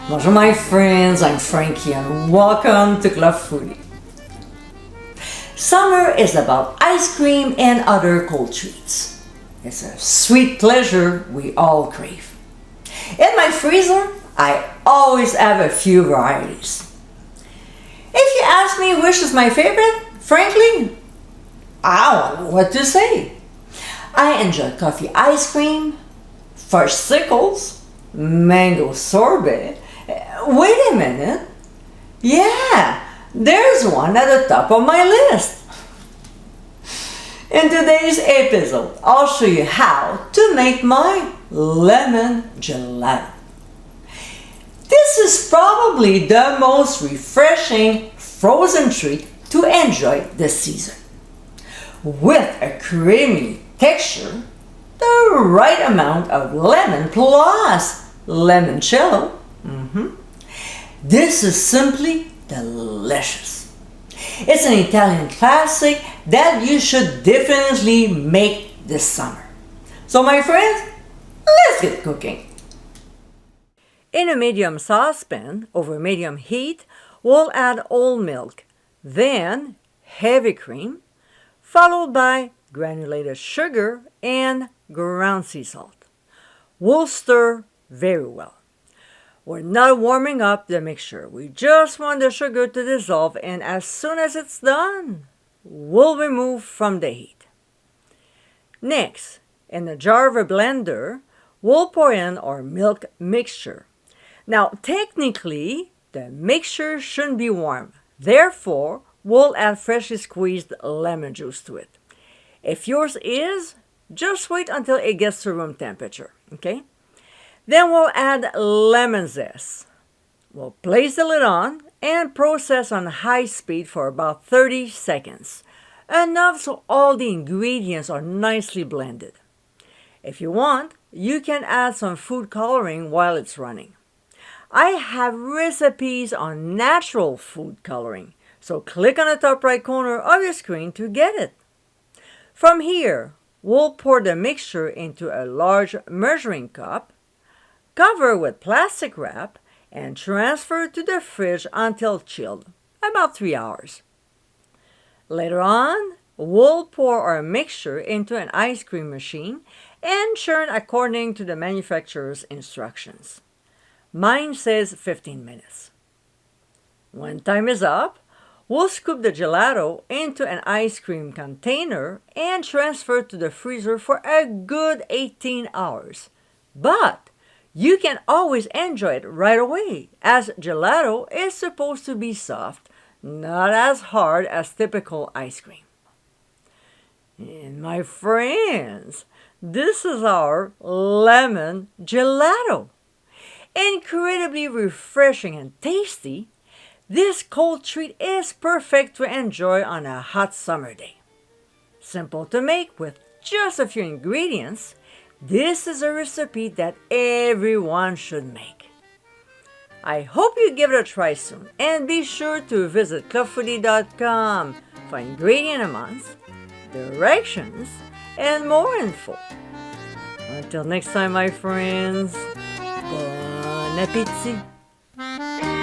Bonjour my friends, I'm Frankie and welcome to Club Foodie. Summer is about ice cream and other cold treats. It's a sweet pleasure we all crave. In my freezer, I always have a few varieties. If you ask me which is my favorite, frankly, I don't know what to say. I enjoy coffee ice cream, fudgesicles, mango sorbet. Wait a minute. Yeah, there's one at the top of my list. In today's episode, I'll show you how to make my lemon gelato. This is probably the most refreshing frozen treat to enjoy this season. With a creamy texture, the right amount of lemon plus limoncello, this is simply delicious. It's an Italian classic that you should definitely make this summer. So my friends, let's get cooking. In a medium saucepan over medium heat, we'll add whole milk, then heavy cream, followed by granulated sugar and ground sea salt. We'll stir very well. We're not warming up the mixture. We just want the sugar to dissolve, and as soon as it's done, we'll remove from the heat. Next, in a jar of a blender, we'll pour in our milk mixture. Now, technically, the mixture shouldn't be warm. Therefore, we'll add freshly squeezed lemon juice to it. If yours is, just wait until it gets to room temperature, okay? Then we'll add lemon zest. We'll place the lid on and process on high speed for about 30 seconds, enough so all the ingredients are nicely blended. If you want, you can add some food coloring while it's running. I have recipes on natural food coloring, so click on the top right corner of your screen to get it. From here, we'll pour the mixture into a large measuring cup, cover with plastic wrap, and transfer to the fridge until chilled, about 3 hours. Later on, we'll pour our mixture into an ice cream machine and churn according to the manufacturer's instructions. Mine says 15 minutes. When time is up, we'll scoop the gelato into an ice cream container and transfer to the freezer for a good 18 hours. But you can always enjoy it right away, as gelato is supposed to be soft, not as hard as typical ice cream. And my friends, this is our lemon gelato. Incredibly refreshing and tasty, this cold treat is perfect to enjoy on a hot summer day. Simple to make with just a few ingredients, this is a recipe that everyone should make. I hope you give it a try soon, and be sure to visit clubfoodie.com for ingredient amounts, directions, and more info. Until next time, my friends, bon appétit!